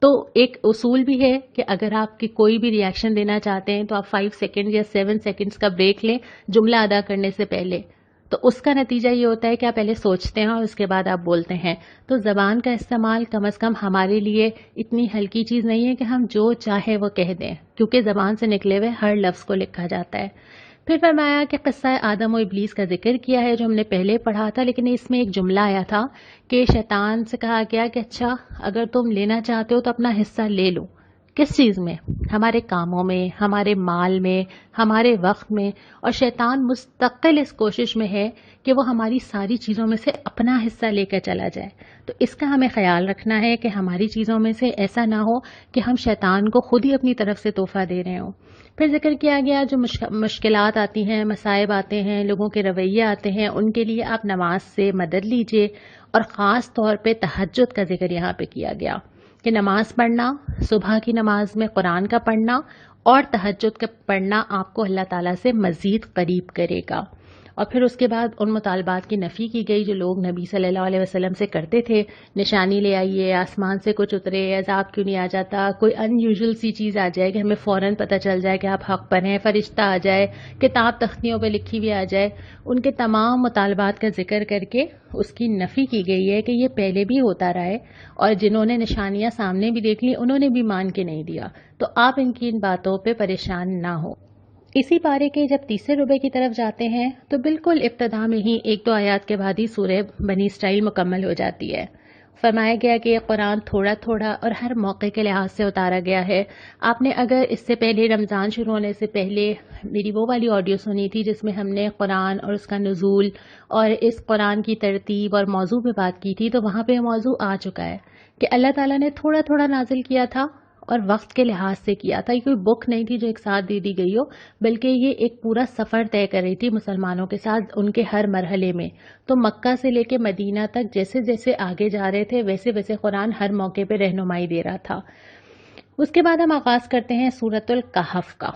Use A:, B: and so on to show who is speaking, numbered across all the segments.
A: تو ایک اصول بھی ہے کہ اگر آپ کی کوئی بھی ریئیکشن دینا چاہتے ہیں تو آپ 5 سیکنڈ یا 7 سیکنڈز کا بریک لیں جملہ ادا کرنے سے پہلے. تو اس کا نتیجہ یہ ہوتا ہے کہ آپ پہلے سوچتے ہیں اور اس کے بعد آپ بولتے ہیں. تو زبان کا استعمال کم از کم ہمارے لیے اتنی ہلکی چیز نہیں ہے کہ ہم جو چاہے وہ کہہ دیں، کیونکہ زبان سے نکلے ہوئے ہر لفظ کو لکھا جاتا ہے. پھر فرمایا کہ قصہ آدم و ابلیس کا ذکر کیا ہے جو ہم نے پہلے پڑھا تھا، لیکن اس میں ایک جملہ آیا تھا کہ شیطان سے کہا گیا کہ اچھا اگر تم لینا چاہتے ہو تو اپنا حصہ لے لو. کس چیز میں؟ ہمارے کاموں میں، ہمارے مال میں، ہمارے وقت میں. اور شیطان مستقل اس کوشش میں ہے کہ وہ ہماری ساری چیزوں میں سے اپنا حصہ لے کر چلا جائے. تو اس کا ہمیں خیال رکھنا ہے کہ ہماری چیزوں میں سے ایسا نہ ہو کہ ہم شیطان کو خود ہی اپنی طرف سے تحفہ دے رہے ہوں. پھر ذکر کیا گیا جو مشکلات آتی ہیں، مصائب آتے ہیں، لوگوں کے رویے آتے ہیں، ان کے لیے آپ نماز سے مدد لیجئے. اور خاص طور پہ تہجد کا ذکر یہاں پہ کیا گیا کہ نماز پڑھنا، صبح کی نماز میں قرآن کا پڑھنا اور تہجد کا پڑھنا آپ کو اللہ تعالیٰ سے مزید قریب کرے گا. اور پھر اس کے بعد ان مطالبات کی نفی کی گئی جو لوگ نبی صلی اللہ علیہ وسلم سے کرتے تھے. نشانی لے آئیے، آسمان سے کچھ اترے، عذاب کیوں نہیں آ جاتا، کوئی ان یوزول سی چیز آ جائے کہ ہمیں فوراً پتہ چل جائے کہ آپ حق پر ہیں، فرشتہ آ جائے، کتاب تختیوں پہ لکھی ہوئی آ جائے. ان کے تمام مطالبات کا ذکر کر کے اس کی نفی کی گئی ہے کہ یہ پہلے بھی ہوتا رہا ہے اور جنہوں نے نشانیاں سامنے بھی دیکھ لی انہوں نے بھی مان کے نہیں دیا. تو آپ ان باتوں پہ پریشان نہ ہو. اسی پارے کے جب تیسرے ربع کی طرف جاتے ہیں تو بالکل ابتدا میں ہی 1-2 آیات کے بعد ہی سورہ بنی اسرائیل مکمل ہو جاتی ہے. فرمایا گیا کہ یہ قرآن تھوڑا تھوڑا اور ہر موقع کے لحاظ سے اتارا گیا ہے. آپ نے اگر اس سے پہلے رمضان شروع ہونے سے پہلے میری وہ والی آڈیو سنی تھی جس میں ہم نے قرآن اور اس کا نزول اور اس قرآن کی ترتیب اور موضوع پہ بات کی تھی، تو وہاں پہ یہ موضوع آ چکا ہے کہ اللہ تعالیٰ نے تھوڑا تھوڑا نازل کیا تھا اور وقت کے لحاظ سے کیا تھا. یہ کوئی بک نہیں تھی جو ایک ساتھ دے دی گئی ہو، بلکہ یہ ایک پورا سفر طے کر رہی تھی مسلمانوں کے ساتھ ان کے ہر مرحلے میں. تو مکہ سے لے کے مدینہ تک جیسے جیسے آگے جا رہے تھے ویسے ویسے قرآن ہر موقع پہ رہنمائی دے رہا تھا. اس کے بعد ہم آغاز کرتے ہیں سورۃ الکہف کا.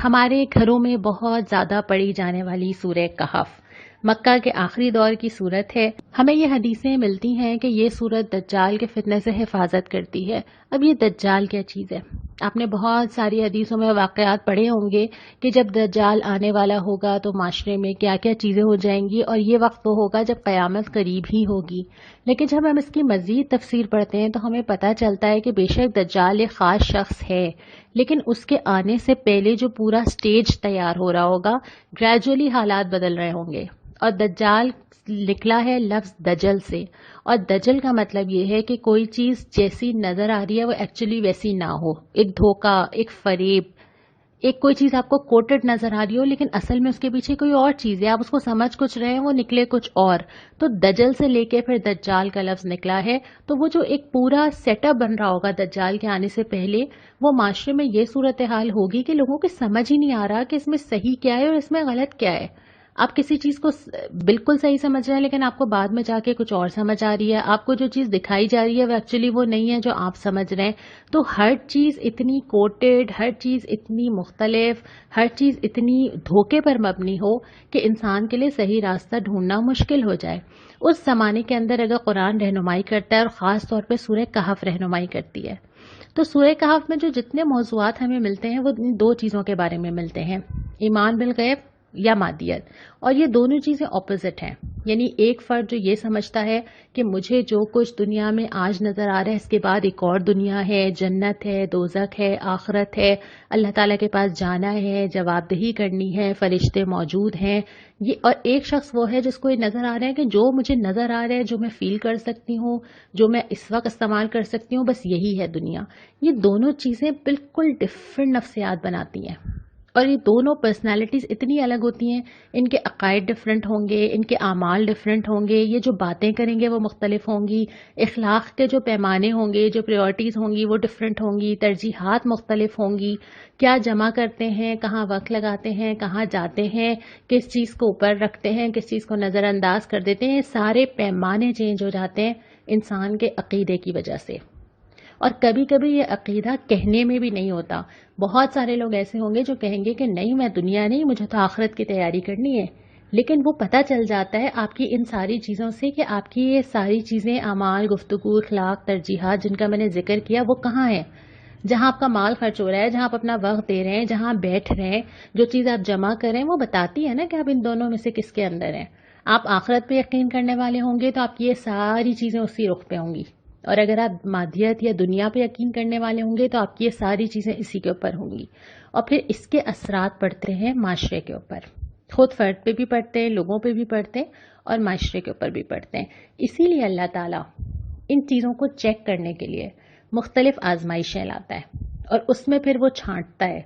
A: ہمارے گھروں میں بہت زیادہ پڑھی جانے والی سورہ کہف مکہ کے آخری دور کی صورت ہے. ہمیں یہ حدیثیں ملتی ہیں کہ یہ صورت دجال کے فتنے سے حفاظت کرتی ہے. اب یہ دجال کیا چیز ہے؟ آپ نے بہت ساری حدیثوں میں واقعات پڑھے ہوں گے کہ جب دجال آنے والا ہوگا تو معاشرے میں کیا کیا چیزیں ہو جائیں گی، اور یہ وقت وہ ہوگا جب قیامت قریب ہی ہوگی. لیکن جب ہم اس کی مزید تفسیر پڑھتے ہیں تو ہمیں پتہ چلتا ہے کہ بے شک دجال ایک خاص شخص ہے، لیکن اس کے آنے سے پہلے جو پورا سٹیج تیار ہو رہا ہوگا، گریجولی حالات بدل رہے ہوں گے. اور دجال نکلا ہے لفظ دجل سے، اور دجل کا مطلب یہ ہے کہ کوئی چیز جیسی نظر آ رہی ہے وہ ایکچولی ویسی نہ ہو. ایک دھوکہ، ایک فریب، ایک کوئی چیز آپ کو کوٹڈ نظر آ رہی ہو لیکن اصل میں اس کے پیچھے کوئی اور چیز ہے، آپ اس کو سمجھ کچھ رہے ہیں وہ نکلے کچھ اور. تو دجل سے لے کے پھر دجال کا لفظ نکلا ہے. تو وہ جو ایک پورا سیٹ اپ بن رہا ہوگا دجال کے آنے سے پہلے، وہ معاشرے میں یہ صورتحال ہوگی کہ لوگوں کو سمجھ ہی نہیں آ رہا کہ اس میں صحیح کیا ہے اور اس میں غلط کیا ہے. آپ کسی چیز کو بالکل صحیح سمجھ رہے ہیں لیکن آپ کو بعد میں جا کے کچھ اور سمجھ آ رہی ہے. آپ کو جو چیز دکھائی جا رہی ہے وہ ایکچولی وہ نہیں ہے جو آپ سمجھ رہے ہیں. تو ہر چیز اتنی کوٹڈ، ہر چیز اتنی مختلف، ہر چیز اتنی دھوکے پر مبنی ہو کہ انسان کے لیے صحیح راستہ ڈھونڈنا مشکل ہو جائے. اس زمانے کے اندر اگر قرآن رہنمائی کرتا ہے، اور خاص طور پہ سورہ کہف رہنمائی کرتی ہے، تو سورہ کہف میں جو جتنے موضوعات ہمیں ملتے ہیں وہ ان 2 چیزوں کے بارے میں ملتے ہیں: ایمان بالغیب یا مادیت. اور یہ دونوں چیزیں اپوزٹ ہیں. یعنی ایک فرد جو یہ سمجھتا ہے کہ مجھے جو کچھ دنیا میں آج نظر آ رہا ہے اس کے بعد ایک اور دنیا ہے، جنت ہے، دوزخ ہے، آخرت ہے، اللہ تعالیٰ کے پاس جانا ہے، جواب دہی کرنی ہے، فرشتے موجود ہیں. اور ایک شخص وہ ہے جس کو یہ نظر آ رہا ہے کہ جو مجھے نظر آ رہا ہے، جو میں فیل کر سکتی ہوں، جو میں اس وقت استعمال کر سکتی ہوں، بس یہی ہے دنیا. یہ دونوں چیزیں بالکل ڈفرینٹ نفسیات بناتی ہیں. اور یہ دونوں پرسنالٹیز اتنی الگ ہوتی ہیں، ان کے عقائد ڈفرینٹ ہوں گے، ان کے اعمال ڈفرینٹ ہوں گے، یہ جو باتیں کریں گے وہ مختلف ہوں گی، اخلاق کے جو پیمانے ہوں گے، جو پریورٹیز ہوں گی وہ ڈفرینٹ ہوں گی، ترجیحات مختلف ہوں گی، کیا جمع کرتے ہیں، کہاں وقت لگاتے ہیں، کہاں جاتے ہیں، کس چیز کو اوپر رکھتے ہیں، کس چیز کو نظر انداز کر دیتے ہیں. سارے پیمانے چینج ہو جاتے ہیں انسان کے عقیدے کی وجہ سے. اور کبھی کبھی یہ عقیدہ کہنے میں بھی نہیں ہوتا. بہت سارے لوگ ایسے ہوں گے جو کہیں گے کہ نہیں، میں دنیا نہیں، مجھے تو آخرت کی تیاری کرنی ہے. لیکن وہ پتہ چل جاتا ہے آپ کی ان ساری چیزوں سے کہ آپ کی یہ ساری چیزیں، اعمال، گفتگو، اخلاق، ترجیحات جن کا میں نے ذکر کیا وہ کہاں ہیں. جہاں آپ کا مال خرچ ہو رہا ہے، جہاں آپ اپنا وقت دے رہے ہیں، جہاں آپ بیٹھ رہے ہیں، جو چیز آپ جمع کر رہے ہیں وہ بتاتی ہے نا کہ آپ ان دونوں میں سے کس کے اندر ہیں. آپ آخرت پہ یقین کرنے والے ہوں گے تو آپ کی یہ ساری چیزیں اسی رخ پہ ہوں گی، اور اگر آپ مادیت یا دنیا پہ یقین کرنے والے ہوں گے تو آپ کی یہ ساری چیزیں اسی کے اوپر ہوں گی. اور پھر اس کے اثرات پڑتے ہیں معاشرے کے اوپر، خود فرد پہ بھی پڑتے ہیں، لوگوں پہ بھی پڑتے ہیں، اور معاشرے کے اوپر بھی پڑتے ہیں. اسی لیے اللہ تعالیٰ ان چیزوں کو چیک کرنے کے لیے مختلف آزمائشیں لاتا ہے، اور اس میں پھر وہ چھانٹتا ہے.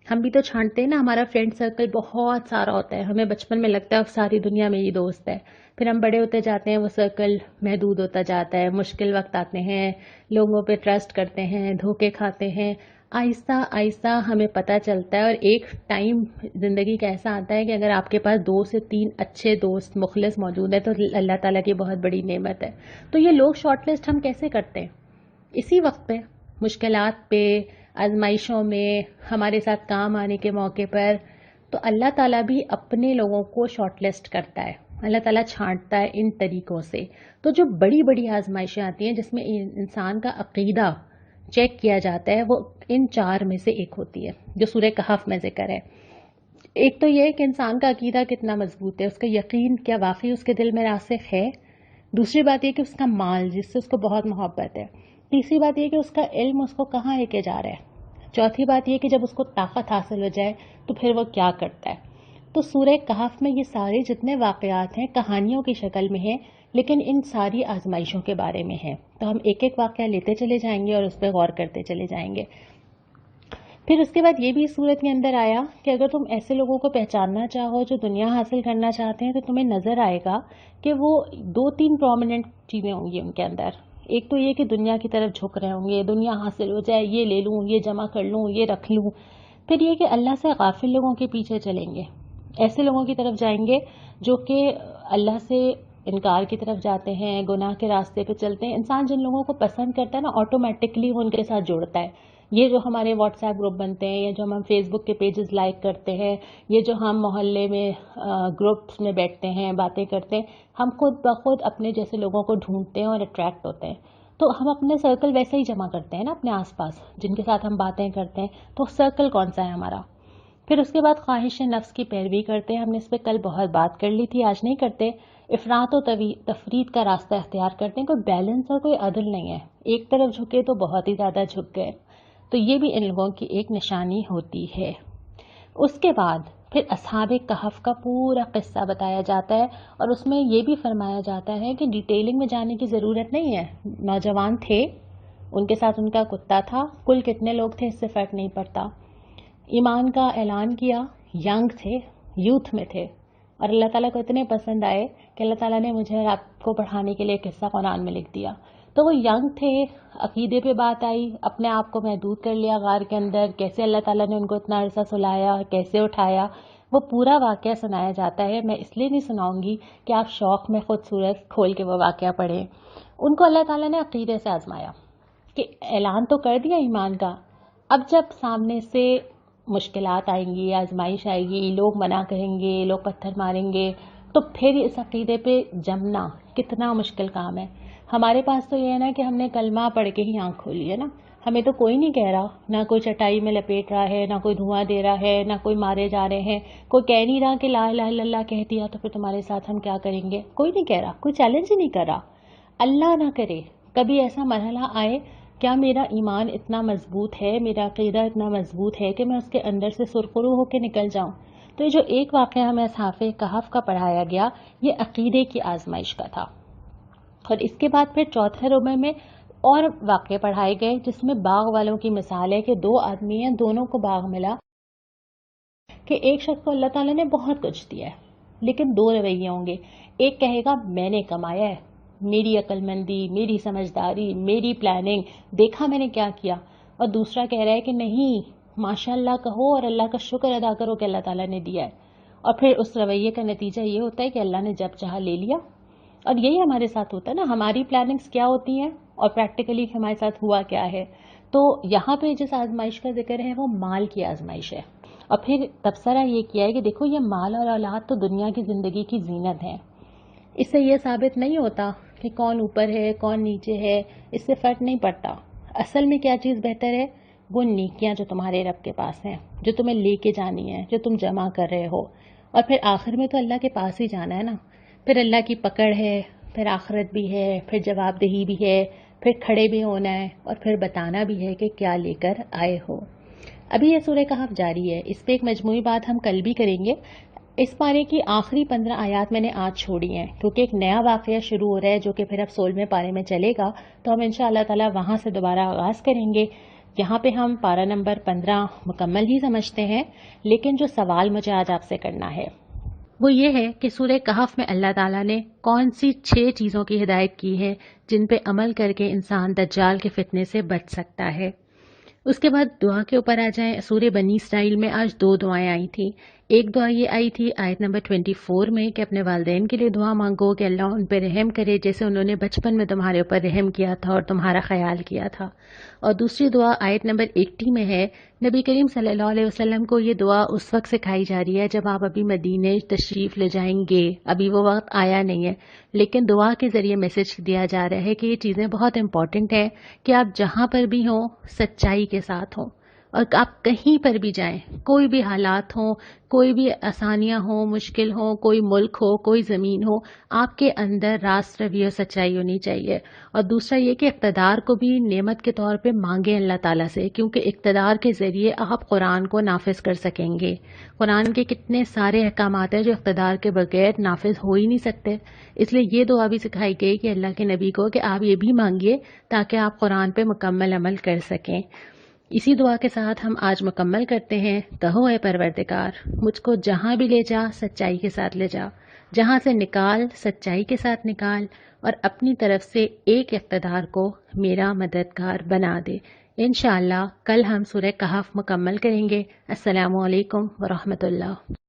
A: ہم بھی تو چھانٹتے ہیں نا، ہمارا فرینڈ سرکل بہت سارا ہوتا ہے، ہمیں بچپن میں لگتا ہے ساری دنیا میری دوست ہے، پھر ہم بڑے ہوتے جاتے ہیں، وہ سرکل محدود ہوتا جاتا ہے، مشکل وقت آتے ہیں، لوگوں پہ ٹرسٹ کرتے ہیں، دھوکے کھاتے ہیں. آہستہ آہستہ ہمیں پتہ چلتا ہے، اور ایک ٹائم زندگی کا ایسا آتا ہے کہ اگر آپ کے پاس 2 سے 3 اچھے دوست مخلص موجود ہیں تو اللہ تعالیٰ کی بہت بڑی نعمت ہے. تو یہ لوگ شارٹ لسٹ ہم کیسے کرتے ہیں؟ اسی وقت پہ، مشکلات پہ، آزمائشوں میں، ہمارے ساتھ کام آنے کے موقع پر. تو اللہ تعالیٰ بھی اپنے لوگوں کو شارٹ لسٹ کرتا ہے، اللہ تعالیٰ چھانٹتا ہے ان طریقوں سے. تو جو بڑی بڑی آزمائشیں آتی ہیں جس میں انسان کا عقیدہ چیک کیا جاتا ہے، وہ ان 4 میں سے ایک ہوتی ہے جو سورہ کہف میں ذکر ہے. ایک تو یہ کہ انسان کا عقیدہ کتنا مضبوط ہے، اس کا یقین کیا واقعی اس کے دل میں راسخ ہے. دوسری بات یہ کہ اس کا مال جس سے اس کو بہت محبت ہے. تیسری بات یہ کہ اس کا علم اس کو کہاں لے کے جا رہا ہے. چوتھی بات یہ کہ جب اس کو طاقت حاصل ہو جائے تو پھر وہ کیا کرتا ہے. تو سورہ کہف میں یہ سارے جتنے واقعات ہیں کہانیوں کی شکل میں ہیں، لیکن ان ساری آزمائشوں کے بارے میں ہیں. تو ہم ایک ایک واقعہ لیتے چلے جائیں گے اور اس پہ غور کرتے چلے جائیں گے. پھر اس کے بعد یہ بھی اس صورت کے اندر آیا کہ اگر تم ایسے لوگوں کو پہچاننا چاہو جو دنیا حاصل کرنا چاہتے ہیں تو تمہیں نظر آئے گا کہ وہ 2-3 پرومیننٹ چیزیں ہوں گی ان کے اندر. ایک تو یہ کہ دنیا کی طرف جھک رہے ہوں گے، دنیا حاصل ہو جائے، یہ لے لوں، یہ جمع کر لوں، یہ رکھ لوں. پھر یہ کہ اللہ سے غافل لوگوں کے پیچھے چلیں گے، ایسے لوگوں کی طرف جائیں گے جو کہ اللہ سے انکار کی طرف جاتے ہیں، گناہ کے راستے پہ چلتے ہیں. انسان جن لوگوں کو پسند کرتا ہے نا، آٹومیٹکلی وہ ان کے ساتھ جڑتا ہے. یہ جو ہمارے واٹس ایپ گروپ بنتے ہیں، یا جو ہم فیس بک کے پیجز لائک کرتے ہیں، یہ جو ہم محلے میں گروپس میں بیٹھتے ہیں، باتیں کرتے ہیں، ہم خود بخود اپنے جیسے لوگوں کو ڈھونڈتے ہیں اور اٹریکٹ ہوتے ہیں. تو ہم اپنے سرکل ویسے ہی جمع کرتے ہیں نا اپنے آس پاس جن کے ساتھ ہم باتیں کرتے ہیں. تو سرکل کون سا ہے ہمارا؟ پھر اس کے بعد خواہش نفس کی پیروی کرتے ہیں. ہم نے اس پہ کل بہت بات کر لی تھی، آج نہیں کرتے. افراط و تفرید کا راستہ اختیار کرتے ہیں. کوئی بیلنس اور کوئی عدل نہیں ہے، ایک طرف جھکے تو بہت ہی زیادہ جھک گئے. تو یہ بھی ان لوگوں کی ایک نشانی ہوتی ہے. اس کے بعد پھر اصحاب کہف کا پورا قصہ بتایا جاتا ہے، اور اس میں یہ بھی فرمایا جاتا ہے کہ ڈیٹیلنگ میں جانے کی ضرورت نہیں ہے. نوجوان تھے، ان کے ساتھ ان کا کتا تھا، کل کتنے لوگ تھے اس سے فرق نہیں پڑتا. ایمان کا اعلان کیا، ینگ تھے، یوتھ میں تھے، اور اللہ تعالیٰ کو اتنے پسند آئے کہ اللہ تعالیٰ نے مجھے آپ کو پڑھانے کے لیے قصہ قرآن میں لکھ دیا. تو وہ ینگ تھے، عقیدے پہ بات آئی، اپنے آپ کو محدود کر لیا غار کے اندر، کیسے اللہ تعالیٰ نے ان کو اتنا عرصہ سلایا، کیسے اٹھایا، وہ پورا واقعہ سنایا جاتا ہے. میں اس لیے نہیں سناؤں گی کہ آپ شوق میں خود سورت کھول کے وہ واقعہ پڑھیں. ان کو اللہ تعالیٰ نے عقیدے سے آزمایا کہ اعلان تو کر دیا ایمان کا، اب جب سامنے سے مشکلات آئیں گی، آزمائش آئے گی، لوگ منع کریں گے، لوگ پتھر ماریں گے، تو پھر اس عقیدے پہ جمنا کتنا مشکل کام ہے. ہمارے پاس تو یہ ہے نا کہ ہم نے کلمہ پڑھ کے ہی آنکھ کھولی ہے نا، ہمیں تو کوئی نہیں کہہ رہا، نہ کوئی چٹائی میں لپیٹ رہا ہے، نہ کوئی دھواں دے رہا ہے، نہ کوئی مارے جا رہے ہیں، کوئی کہہ نہیں رہا کہ لا الہ الا اللہ کہہ دیا تو پھر تمہارے ساتھ ہم کیا کریں گے. کوئی نہیں کہہ رہا، کوئی چیلنج ہی نہیں کر رہا. اللہ نہ کرے کبھی ایسا مرحلہ آئے، کیا میرا ایمان اتنا مضبوط ہے، میرا عقیدہ اتنا مضبوط ہے کہ میں اس کے اندر سے سرخرو ہو کے نکل جاؤں. تو یہ جو ایک واقعہ ہمیں اصحاب کہف کا پڑھایا گیا، یہ عقیدے کی آزمائش کا تھا. اور اس کے بعد پھر چوتھے ربع میں اور واقعے پڑھائے گئے جس میں باغ والوں کی مثال ہے کہ 2 آدمی ہیں، دونوں کو باغ ملا کہ ایک شخص کو اللہ تعالیٰ نے بہت کچھ دیا ہے، لیکن 2 رویے ہوں گے. ایک کہے گا میں نے کمایا ہے، میری عقل مندی، میری سمجھداری، میری پلاننگ، دیکھا میں نے کیا کیا. اور دوسرا کہہ رہا ہے کہ نہیں، ماشاء اللہ کہو اور اللہ کا شکر ادا کرو کہ اللہ تعالیٰ نے دیا ہے. اور پھر اس رویے کا نتیجہ یہ ہوتا ہے کہ اللہ نے جب چاہا لے لیا. اور یہی ہمارے ساتھ ہوتا ہے نا، ہماری پلاننگز کیا ہوتی ہیں اور پریکٹیکلی ہمارے ساتھ ہوا کیا ہے. تو یہاں پہ جس آزمائش کا ذکر ہے وہ مال کی آزمائش ہے، اور پھر تبصرہ یہ کیا ہے کہ دیکھو یہ مال اور اولاد تو دنیا کی زندگی کی زینت ہیں، اس سے یہ ثابت نہیں ہوتا کہ کون اوپر ہے کون نیچے ہے، اس سے فرق نہیں پڑتا۔ اصل میں کیا چیز بہتر ہے؟ وہ نیکیاں جو تمہارے رب کے پاس ہیں، جو تمہیں لے کے جانی ہے، جو تم جمع کر رہے ہو، اور پھر آخر میں تو اللہ کے پاس ہی جانا ہے نا، پھر اللہ کی پکڑ ہے، پھر آخرت بھی ہے، پھر جواب دہی بھی ہے، پھر کھڑے بھی ہونا ہے، اور پھر بتانا بھی ہے کہ کیا لے کر آئے ہو۔ ابھی یہ سورہ کہف جاری ہے، اس پہ ایک مجموعی بات ہم کل بھی کریں گے۔ اس پارے کی آخری 15 آیات میں نے آج چھوڑی ہیں کیونکہ ایک نیا واقعہ شروع ہو رہا ہے جو کہ پھر اب 16ویں پارے میں چلے گا، تو ہم انشاءاللہ تعالی وہاں سے دوبارہ آغاز کریں گے۔ یہاں پہ ہم پارہ نمبر 15 مکمل ہی سمجھتے ہیں، لیکن جو سوال مجھے آج آپ سے کرنا ہے وہ یہ ہے کہ سورہ کہف میں اللہ تعالیٰ نے کون سی 6 چیزوں کی ہدایت کی ہے جن پہ عمل کر کے انسان دجال کے فتنے سے بچ سکتا ہے۔ اس کے بعد دعا کے اوپر آ جائیں۔ سورہ بنی اسرائیل میں آج 2 دعائیں آئی تھیں۔ ایک دعا یہ آئی تھی آیت نمبر 24 میں کہ اپنے والدین کے لیے دعا مانگو کہ اللہ ان پہ رحم کرے جیسے انہوں نے بچپن میں تمہارے اوپر رحم کیا تھا اور تمہارا خیال کیا تھا، اور دوسری دعا آیت نمبر 80 میں ہے۔ نبی کریم صلی اللہ علیہ وسلم کو یہ دعا اس وقت سکھائی جا رہی ہے جب آپ ابھی مدینے تشریف لے جائیں گے، ابھی وہ وقت آیا نہیں ہے، لیکن دعا کے ذریعے میسج دیا جا رہا ہے کہ یہ چیزیں بہت امپورٹنٹ ہیں کہ آپ جہاں پر بھی ہوں سچائی کے ساتھ ہوں، اور آپ کہیں پر بھی جائیں، کوئی بھی حالات ہوں، کوئی بھی آسانیاں ہوں، مشکل ہوں، کوئی ملک ہو، کوئی زمین ہو، آپ کے اندر راست روی اور سچائی ہونی چاہیے۔ اور دوسرا یہ کہ اقتدار کو بھی نعمت کے طور پہ مانگیں اللہ تعالیٰ سے، کیونکہ اقتدار کے ذریعے آپ قرآن کو نافذ کر سکیں گے۔ قرآن کے کتنے سارے احکامات ہیں جو اقتدار کے بغیر نافذ ہو ہی نہیں سکتے، اس لیے یہ دعا بھی سکھائی گئی کہ اللہ کے نبی کو کہ آپ یہ بھی مانگیے تاکہ آپ قرآن پہ مکمل عمل کر سکیں۔ اسی دعا کے ساتھ ہم آج مکمل کرتے ہیں۔ کہو اے پروردگار مجھ کو جہاں بھی لے جا سچائی کے ساتھ لے جا، جہاں سے نکال سچائی کے ساتھ نکال، اور اپنی طرف سے ایک اقتدار کو میرا مددگار بنا دے۔ انشاءاللہ کل ہم سورہ کہف مکمل کریں گے۔ السلام علیکم ورحمۃ اللہ۔